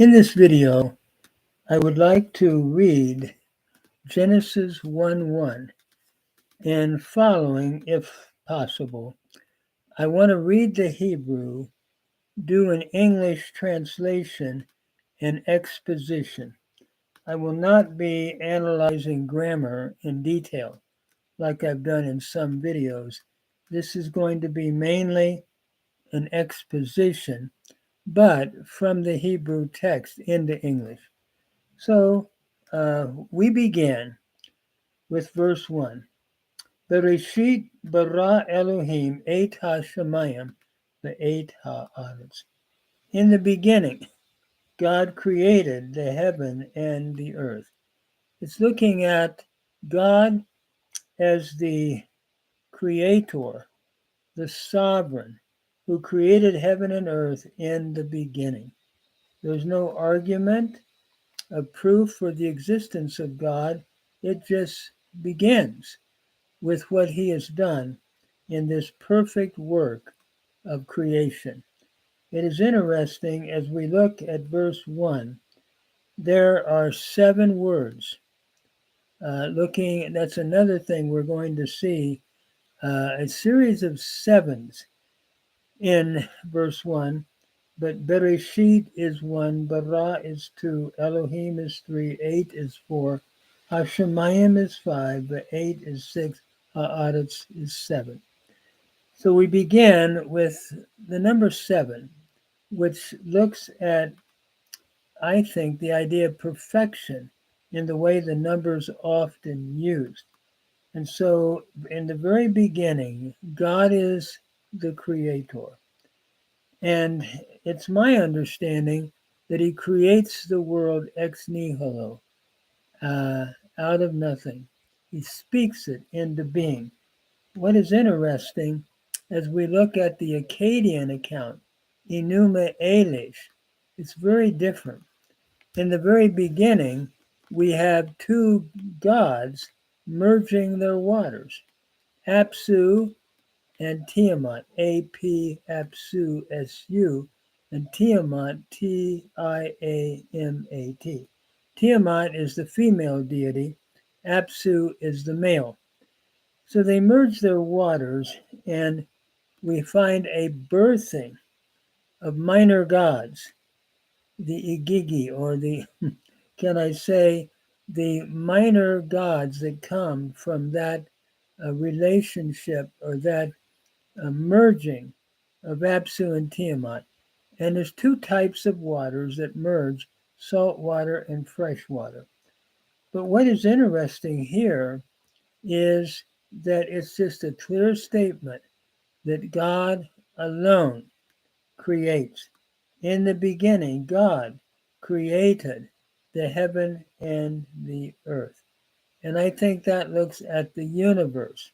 In this video, I would like to read Genesis 1:1 and following if possible. I want to read the Hebrew, do an English translation and exposition. I will not be analyzing grammar in detail like I've done in some videos. This is going to be mainly an exposition, but from the Hebrew text into English. So we begin with verse 1. Bereshit bara Elohim et ha-shamayim ve'et ha'aretz. In the beginning, God created the heaven and the earth. It's looking at God as the creator, the sovereign, who created heaven and earth in the beginning. There's no argument of proof for the existence of God. It just begins with what he has done in this perfect work of creation. It is interesting as we look at verse 1, there are 7 words. That's another thing we're going to see, a series of sevens in verse 1. But Bereshit is 1, Bara is 2, Elohim is 3, 8 is 4, Hashemayim is 5, the 8 is 6, Ha'aretz is 7. So we begin with the number 7, which looks at, I think, the idea of perfection in the way the numbers often used. And so in the very beginning, God is the creator. And it's my understanding that he creates the world ex nihilo, out of nothing. He speaks it into being. What is interesting, as we look at the Akkadian account, Enuma Elish, it's very different. In the very beginning, we have 2 gods merging their waters, Apsu and Tiamat, A-P, Apsu, S-U, and Tiamat, T-I-A-M-A-T. Tiamat is the female deity, Apsu is the male. So they merge their waters, and we find a birthing of minor gods, the Igigi, or the, can I say, the minor gods that come from that relationship or that merging of Apsu and Tiamat. And there's 2 types of waters that merge, salt water and fresh water. But what is interesting here is that it's just a clear statement that God alone creates. In the beginning, God created the heaven and the earth. And I think that looks at the universe.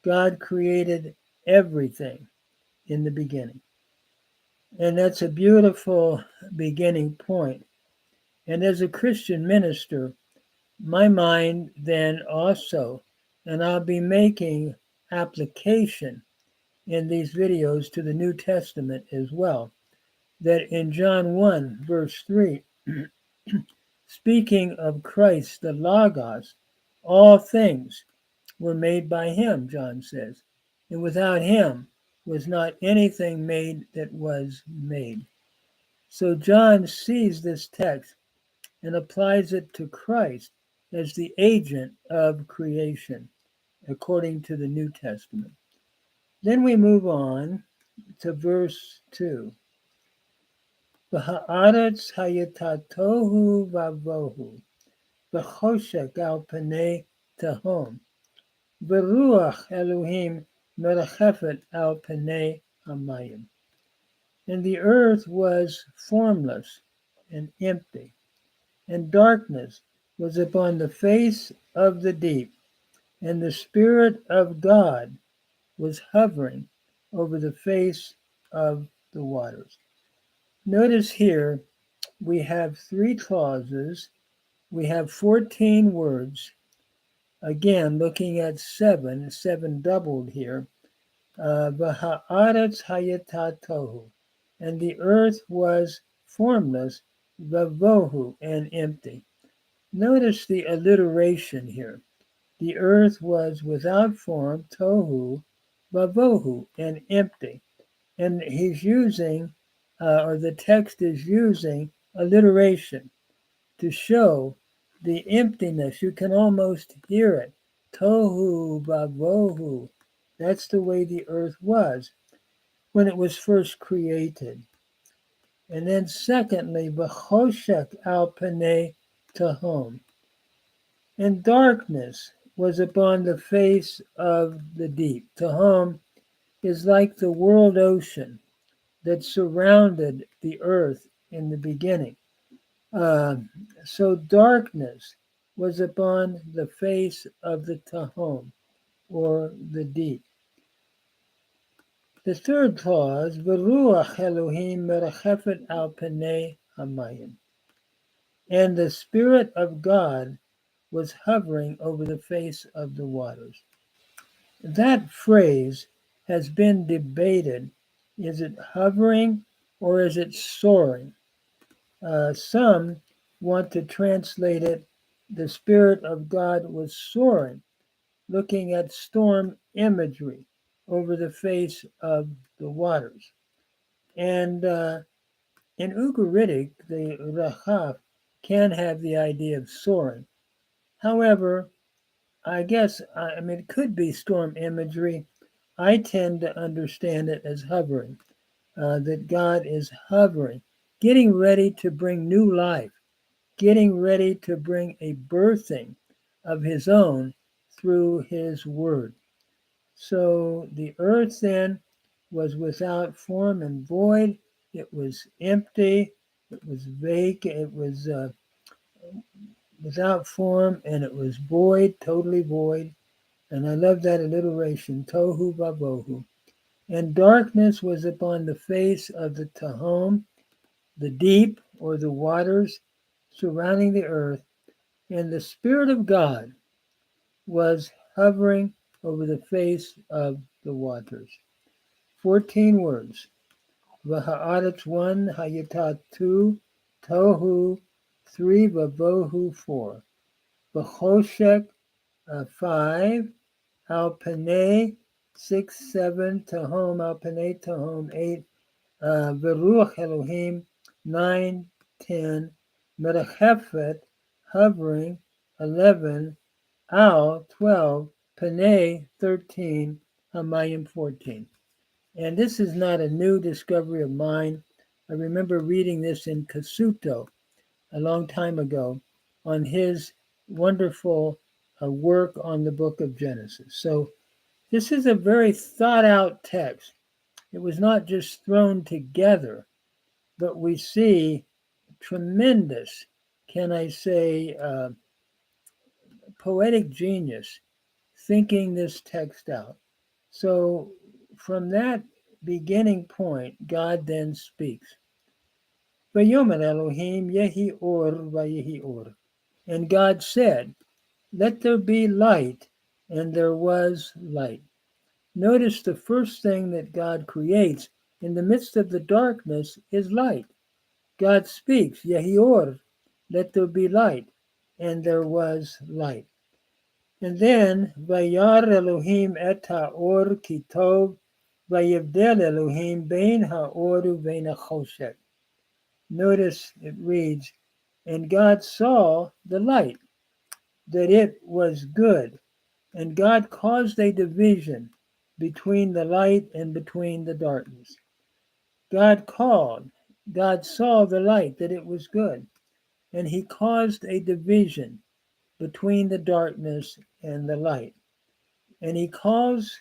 God created everything in the beginning. And that's a beautiful beginning point. And as a Christian minister, my mind then also, and I'll be making application in these videos to the New Testament as well, that in John 1, verse 3, speaking of Christ, the Logos, all things were made by him, John says, and without him was not anything made that was made. So John sees this text and applies it to Christ as the agent of creation, according to the New Testament. Then we move on to verse 2. V'ha'aretz hayatatohu vavohu, v'choshek al panei tehom, v'ruach Elohim merachefet al panei hamayim. And the earth was formless and empty, and darkness was upon the face of the deep, and the Spirit of God was hovering over the face of the waters. Notice here we have 3 clauses. We have 14 words. Again, looking at 7 doubled here. V'ha'aretz hayatatohu, and the earth was formless vavohu, and empty. Notice the alliteration here. The earth was without form, tohu, vavohu, and empty. And he's using, or the text is using, alliteration to show the emptiness. You can almost hear it. Tohu vavohu. That's the way the earth was when it was first created. And then secondly, v'choshek al panei tahom. And darkness was upon the face of the deep. Tahom is like the world ocean that surrounded the earth in the beginning. Uh, so darkness was upon the face of the Tahom, or the deep. The third clause, V'ruach Elohim merachefet al panei hamayim. And the Spirit of God was hovering over the face of the waters. That phrase has been debated. Is it hovering or is it soaring? Some want to translate it, the Spirit of God was soaring, looking at storm imagery over the face of the waters. And in Ugaritic, the Rachaf can have the idea of soaring. However, I guess, I mean, it could be storm imagery. I tend to understand it as hovering, that God is hovering, getting ready to bring new life, getting ready to bring a birthing of his own through his word. So the earth then was without form and void. It was empty. It was vacant. It was without form and it was void, totally void. And I love that alliteration, tohu vavohu. And darkness was upon the face of the Tahom, the deep or the waters surrounding the earth, and the Spirit of God was hovering over the face of the waters. 14 words. V'ha'aretz 1, Hayatah 2, Tohu 3, Vavohu 4. V'choshek 5, Al Panei 6, 7, Tahom, Al Panei Tahom 8, V'ruach Elohim 9, 10, Merachefet hovering 11, Al 12, Panei 13, Hamayim 14. And this is not a new discovery of mine. I remember reading this in Kasuto a long time ago on his wonderful work on the book of Genesis. So this is a very thought out text. It was not just thrown together, but we see tremendous, can I say, poetic genius thinking this text out. So from that beginning point, God then speaks. Vayomer Elohim yehi or vayehi or. And God said, let there be light, and there was light. Notice the first thing that God creates in the midst of the darkness is light. God speaks, yehi or, let there be light, and there was light. And then, Vayar Elohim et ha'or ki tov, vayivdel Elohim bein ha'or uvein ha'choshek. Notice it reads, and God saw the light, that it was good. And God caused a division between the light and between the darkness. God saw the light, that it was good. And he caused a division between the darkness and the light. And he calls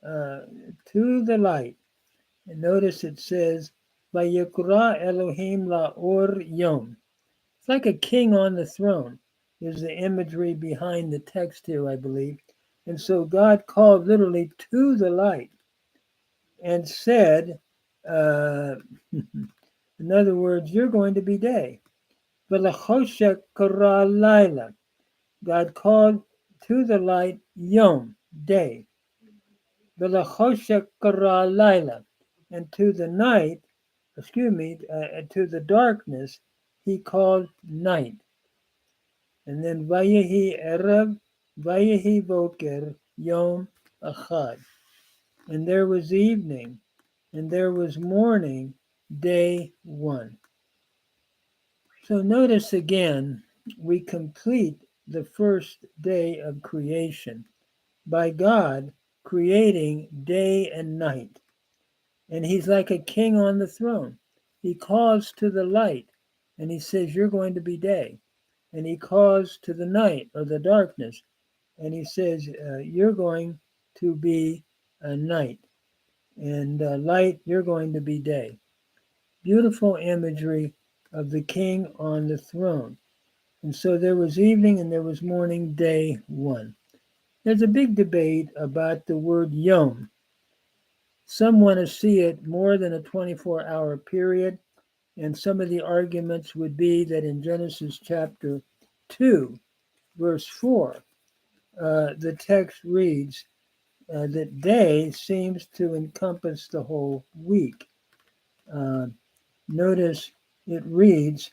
to the light. And notice it says, Vayikra Elohim la'or yom. It's like a king on the throne, is the imagery behind the text here, I believe. And so God called literally to the light and said, in other words, you're going to be day. V'lachoshek kara laila. God called to the light yom, day. V'lachoshek kara laila. And to the night, to the darkness, he called night. And then Vayehi Erev, Vayehi Boker, Yom Achad. And there was evening, and there was morning, day one. So notice again, we complete the first day of creation by God creating day and night. And he's like a king on the throne. He calls to the light and he says, you're going to be day. And he calls to the night or the darkness and he says, you're going to be a night. And light, you're going to be day. Beautiful imagery of the king on the throne. And so there was evening and there was morning, day one. There's a big debate about the word yom. Some want to see it more than a 24-hour period, and some of the arguments would be that in Genesis chapter 2, verse 4, the text reads that day seems to encompass the whole week. Notice it reads,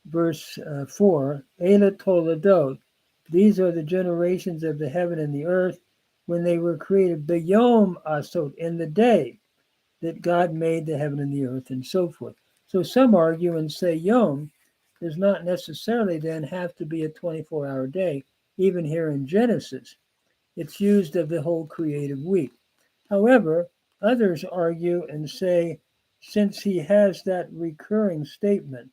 verse 4, Ela Toledot, these are the generations of the heaven and the earth when they were created, B'yom Asot, in the day that God made the heaven and the earth, and so forth. So some argue and say Yom does not necessarily then have to be a 24-hour day, even here in Genesis. It's used of the whole creative week. However, others argue and say, since he has that recurring statement,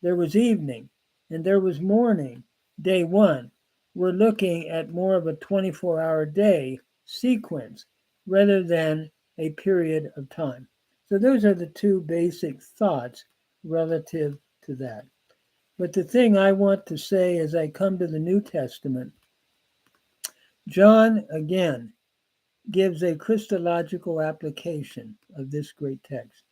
there was evening and there was morning, day one, we're looking at more of a 24-hour day sequence rather than a period of time. So those are the two basic thoughts relative to that. But the thing I want to say as I come to the New Testament, John again gives a Christological application of this great text.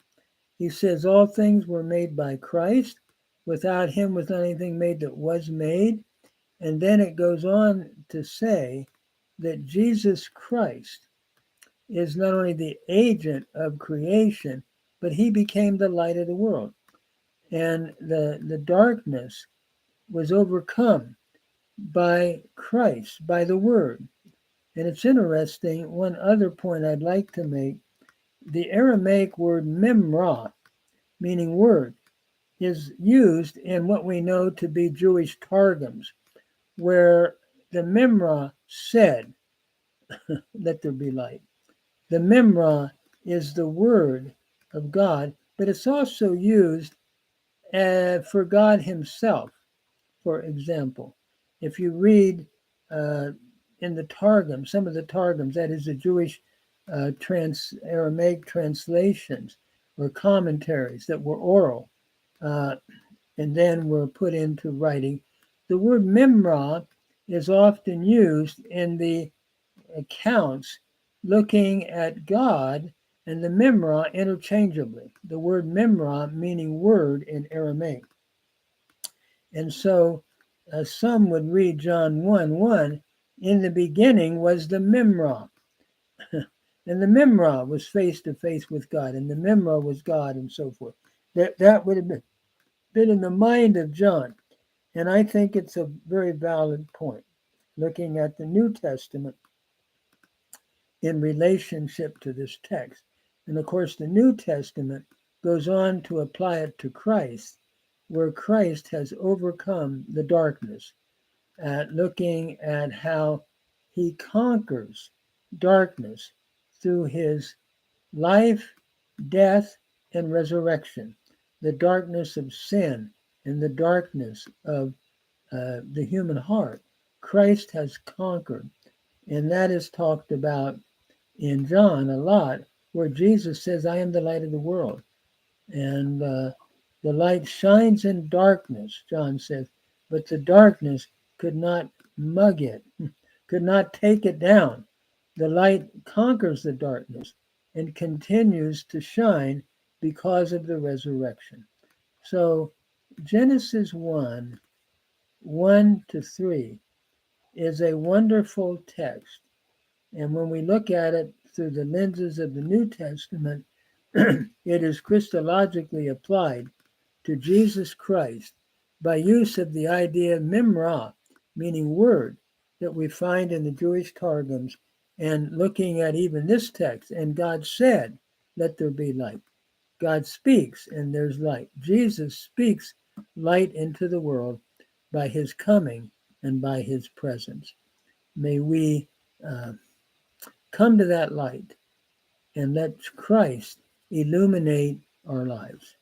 He says, all things were made by Christ. Without him was not anything made that was made. And then it goes on to say that Jesus Christ is not only the agent of creation, but he became the light of the world. And the darkness was overcome by Christ, by the Word. And it's interesting, one other point I'd like to make, the Aramaic word memra, meaning word, is used in what we know to be Jewish targums, where the memra said, let there be light. The memra is the word of God, but it's also used for God himself. For example, if you read in the Targum, some of the Targums, that is the Jewish Aramaic translations or commentaries that were oral and then were put into writing, the word memra is often used in the accounts looking at God and the memra interchangeably. The word memra meaning word in Aramaic. And so some would read John 1:1, in the beginning was the memra. And the memra was face to face with God, and the memra was God, and so forth. That would have been in the mind of John. And I think it's a very valid point, looking at the New Testament in relationship to this text. And of course, the New Testament goes on to apply it to Christ, where Christ has overcome the darkness, looking at how he conquers darkness through his life, death, and resurrection, the darkness of sin and the darkness of the human heart. Christ has conquered, and that is talked about in John a lot, where Jesus says, I am the light of the world. And the light shines in darkness, John says, but the darkness could not mug it, could not take it down. The light conquers the darkness and continues to shine because of the resurrection. So Genesis 1:1-3, is a wonderful text. And when we look at it through the lenses of the New Testament, it is Christologically applied to Jesus Christ by use of the idea memra, meaning word, that we find in the Jewish Targums, and looking at even this text, and God said, let there be light. God speaks and there's light. Jesus speaks light into the world by his coming and by his presence. May we come to that light and let Christ illuminate our lives.